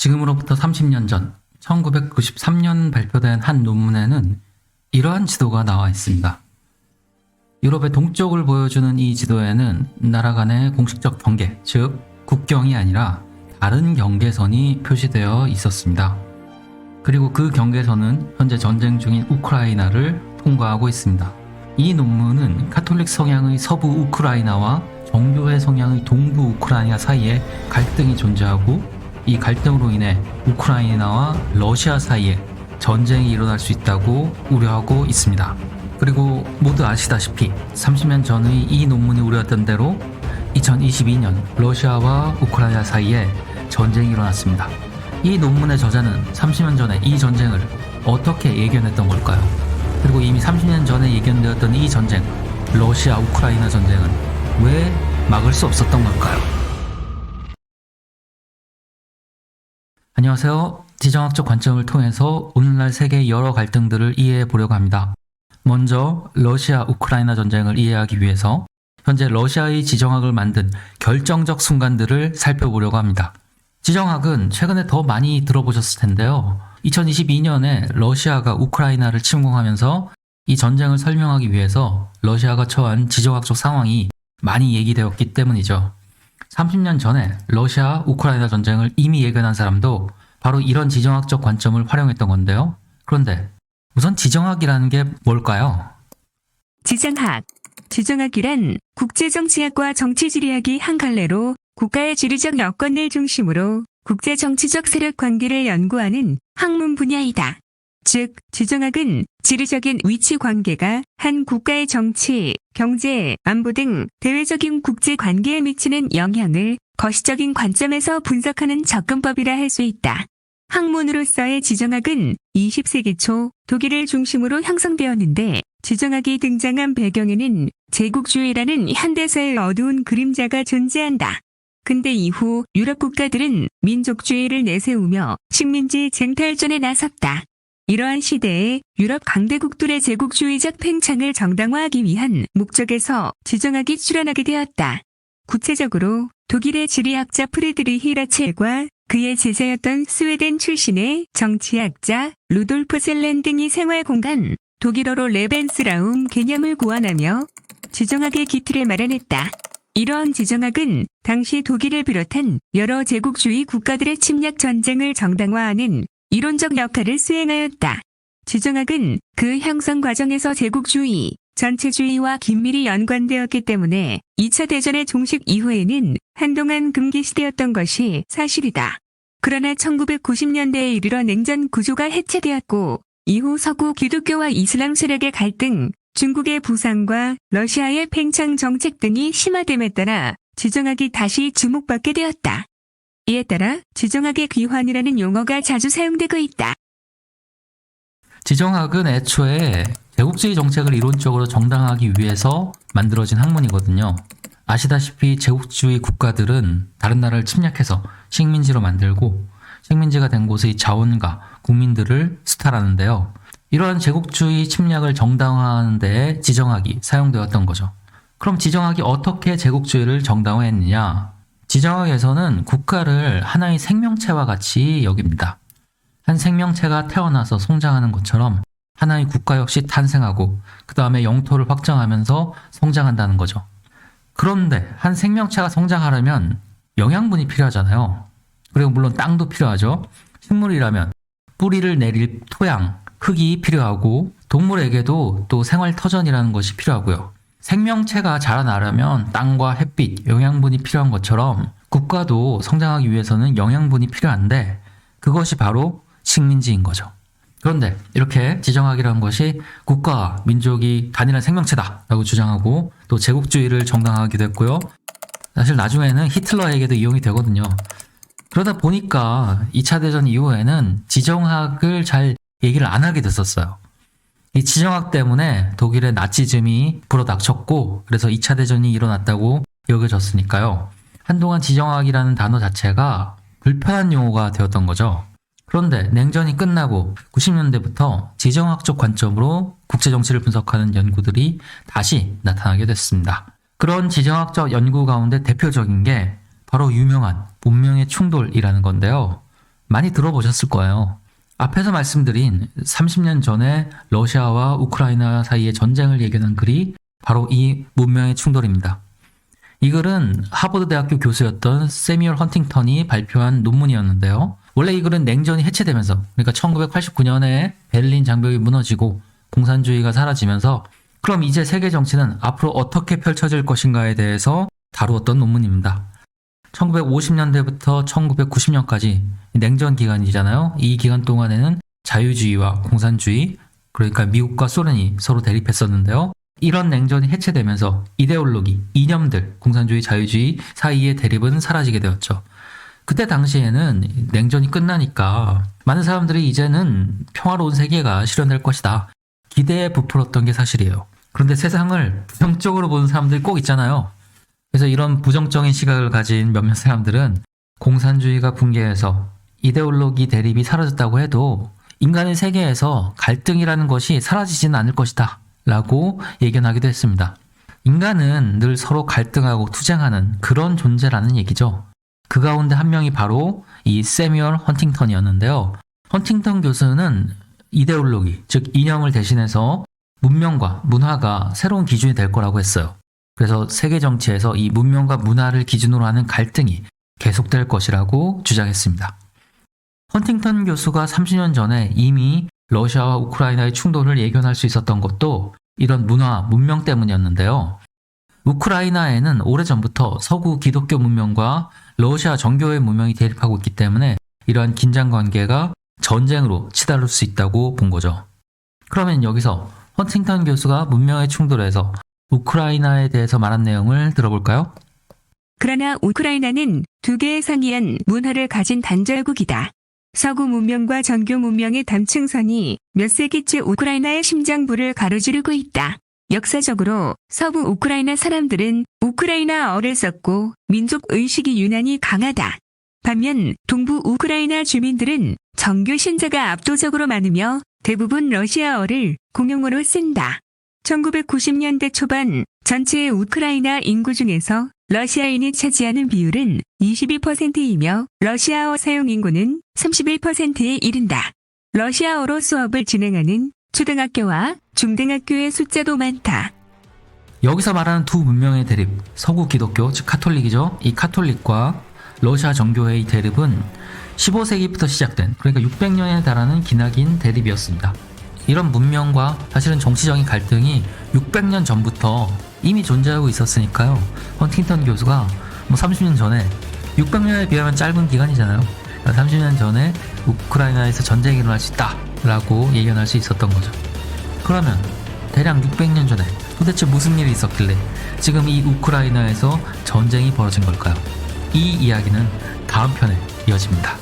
지금으로부터 30년 전 1993년 발표된 한 논문에는 이러한 지도가 나와 있습니다. 유럽의 동쪽을 보여주는 이 지도에는 나라 간의 공식적 경계, 즉 국경이 아니라 다른 경계선이 표시되어 있었습니다. 그리고 그 경계선은 현재 전쟁 중인 우크라이나를 통과하고 있습니다. 이 논문은 카톨릭 성향의 서부 우크라이나와 정교회 성향의 동부 우크라이나 사이에 갈등이 존재하고 이 갈등으로 인해 우크라이나와 러시아 사이에 전쟁이 일어날 수 있다고 우려하고 있습니다. 그리고 모두 아시다시피 30년 전의 이 논문이 우려했던 대로 2022년 러시아와 우크라이나 사이에 전쟁이 일어났습니다. 이 논문의 저자는 30년 전에 이 전쟁을 어떻게 예견했던 걸까요? 그리고 이미 30년 전에 예견되었던 이 전쟁, 러시아 우크라이나 전쟁은 왜 막을 수 없었던 걸까요? 안녕하세요. 지정학적 관점을 통해서 오늘날 세계의 여러 갈등들을 이해해 보려고 합니다. 먼저 러시아 우크라이나 전쟁을 이해하기 위해서 현재 러시아의 지정학을 만든 결정적 순간들을 살펴보려고 합니다. 지정학은 최근에 더 많이 들어보셨을 텐데요. 2022년에 러시아가 우크라이나를 침공하면서 이 전쟁을 설명하기 위해서 러시아가 처한 지정학적 상황이 많이 얘기되었기 때문이죠. 30년 전에 러시아 우크라이나 전쟁을 이미 예견한 사람도 바로 이런 지정학적 관점을 활용했던 건데요. 그런데 우선 지정학이라는 게 뭘까요? 지정학이란 국제정치학과 정치지리학이 한 갈래로 국가의 지리적 여건을 중심으로 국제정치적 세력 관계를 연구하는 학문 분야이다. 즉, 지정학은 지리적인 위치 관계가 한 국가의 정치, 경제, 안보 등 대외적인 국제 관계에 미치는 영향을 거시적인 관점에서 분석하는 접근법이라 할 수 있다. 학문으로서의 지정학은 20세기 초 독일을 중심으로 형성되었는데 지정학이 등장한 배경에는 제국주의라는 현대사의 어두운 그림자가 존재한다. 근대 이후 유럽 국가들은 민족주의를 내세우며 식민지 쟁탈전에 나섰다. 이러한 시대에 유럽 강대국들의 제국주의적 팽창을 정당화하기 위한 목적에서 지정학이 출현하게 되었다. 구체적으로 독일의 지리학자 프리드리히 라첼과 그의 제자였던 스웨덴 출신의 정치학자 루돌프 셀렌 등이 생활공간, 독일어로 레벤스라움 개념을 고안하며 지정학의 기틀을 마련했다. 이러한 지정학은 당시 독일을 비롯한 여러 제국주의 국가들의 침략 전쟁을 정당화하는 이론적 역할을 수행하였다. 지정학은 그 형성 과정에서 제국주의, 전체주의와 긴밀히 연관되었기 때문에 2차 대전의 종식 이후에는 한동안 금기시되었던 것이 사실이다. 그러나 1990년대에 이르러 냉전 구조가 해체되었고 이후 서구 기독교와 이슬람 세력의 갈등, 중국의 부상과 러시아의 팽창 정책 등이 심화됨에 따라 지정학이 다시 주목받게 되었다. 이에 따라 지정학의 귀환이라는 용어가 자주 사용되고 있다. 지정학은 애초에 제국주의 정책을 이론적으로 정당화하기 위해서 만들어진 학문이거든요. 아시다시피 제국주의 국가들은 다른 나라를 침략해서 식민지로 만들고 식민지가 된 곳의 자원과 국민들을 수탈하는데요. 이러한 제국주의 침략을 정당화하는 데 지정학이 사용되었던 거죠. 그럼 지정학이 어떻게 제국주의를 정당화했느냐? 지정학에서는 국가를 하나의 생명체와 같이 여깁니다. 한 생명체가 태어나서 성장하는 것처럼 하나의 국가 역시 탄생하고 그 다음에 영토를 확장하면서 성장한다는 거죠. 그런데 한 생명체가 성장하려면 영양분이 필요하잖아요. 그리고 물론 땅도 필요하죠. 식물이라면 뿌리를 내릴 토양, 흙이 필요하고 동물에게도 또 생활터전이라는 것이 필요하고요. 생명체가 자라나려면 땅과 햇빛, 영양분이 필요한 것처럼 국가도 성장하기 위해서는 영양분이 필요한데 그것이 바로 식민지인 거죠. 그런데 이렇게 지정학이라는 것이 국가와 민족이 단일한 생명체다라고 주장하고 또 제국주의를 정당화하기도 했고요. 사실 나중에는 히틀러에게도 이용이 되거든요. 그러다 보니까 2차 대전 이후에는 지정학을 잘 얘기를 안 하게 됐었어요. 이 지정학 때문에 독일의 나치즘이 불어닥쳤고 그래서 2차 대전이 일어났다고 여겨졌으니까요. 한동안 지정학이라는 단어 자체가 불편한 용어가 되었던 거죠. 그런데 냉전이 끝나고 90년대부터 지정학적 관점으로 국제정치를 분석하는 연구들이 다시 나타나게 됐습니다. 그런 지정학적 연구 가운데 대표적인 게 바로 유명한 운명의 충돌이라는 건데요. 많이 들어보셨을 거예요. 앞에서 말씀드린 30년 전에 러시아와 우크라이나 사이의 전쟁을 예견한 글이 바로 이 문명의 충돌입니다. 이 글은 하버드 대학교 교수였던 세뮤얼 헌팅턴이 발표한 논문이었는데요. 원래 이 글은 냉전이 해체되면서, 그러니까 1989년에 베를린 장벽이 무너지고 공산주의가 사라지면서 그럼 이제 세계 정치는 앞으로 어떻게 펼쳐질 것인가에 대해서 다루었던 논문입니다. 1950년대부터 1990년까지 냉전 기간이잖아요. 이 기간 동안에는 자유주의와 공산주의, 그러니까 미국과 소련이 서로 대립했었는데요. 이런 냉전이 해체되면서 이데올로기, 이념들, 공산주의, 자유주의 사이의 대립은 사라지게 되었죠. 그때 당시에는 냉전이 끝나니까 많은 사람들이 이제는 평화로운 세계가 실현될 것이다. 기대에 부풀었던 게 사실이에요. 그런데 세상을 부정적으로 보는 사람들이 꼭 있잖아요. 그래서 이런 부정적인 시각을 가진 몇몇 사람들은 공산주의가 붕괴해서 이데올로기 대립이 사라졌다고 해도 인간의 세계에서 갈등이라는 것이 사라지지는 않을 것이다 라고 예견하기도 했습니다. 인간은 늘 서로 갈등하고 투쟁하는 그런 존재라는 얘기죠. 그 가운데 한 명이 바로 이 세뮤얼 헌팅턴이었는데요. 헌팅턴 교수는 이데올로기, 즉 이념을 대신해서 문명과 문화가 새로운 기준이 될 거라고 했어요. 그래서 세계 정치에서 이 문명과 문화를 기준으로 하는 갈등이 계속될 것이라고 주장했습니다. 헌팅턴 교수가 30년 전에 이미 러시아와 우크라이나의 충돌을 예견할 수 있었던 것도 이런 문화, 문명 때문이었는데요. 우크라이나에는 오래전부터 서구 기독교 문명과 러시아 정교회 문명이 대립하고 있기 때문에 이러한 긴장 관계가 전쟁으로 치달을 수 있다고 본 거죠. 그러면 여기서 헌팅턴 교수가 문명의 충돌에서 우크라이나에 대해서 말한 내용을 들어볼까요? 그러나 우크라이나는 두 개의 상이한 문화를 가진 단절국이다. 서구 문명과 정교 문명의 담층선이 몇 세기째 우크라이나의 심장부를 가로지르고 있다. 역사적으로 서부 우크라이나 사람들은 우크라이나어를 썼고 민족 의식이 유난히 강하다. 반면 동부 우크라이나 주민들은 정교 신자가 압도적으로 많으며 대부분 러시아어를 공용어로 쓴다. 1990년대 초반 전체 우크라이나 인구 중에서 러시아인이 차지하는 비율은 22%이며 러시아어 사용 인구는 31%에 이른다. 러시아어로 수업을 진행하는 초등학교와 중등학교의 숫자도 많다. 여기서 말하는 두 문명의 대립, 서구 기독교, 즉 카톨릭이죠. 이 카톨릭과 러시아 정교회의 대립은 15세기부터 시작된, 그러니까 600년에 달하는 기나긴 대립이었습니다. 이런 문명과 사실은 정치적인 갈등이 600년 전부터 이미 존재하고 있었으니까요. 헌팅턴 교수가 30년 전에, 600년에 비하면 짧은 기간이잖아요. 30년 전에 우크라이나에서 전쟁이 일어날 수 있다 라고 예견할 수 있었던 거죠. 그러면 대략 600년 전에 도대체 무슨 일이 있었길래 지금 이 우크라이나에서 전쟁이 벌어진 걸까요? 이 이야기는 다음 편에 이어집니다.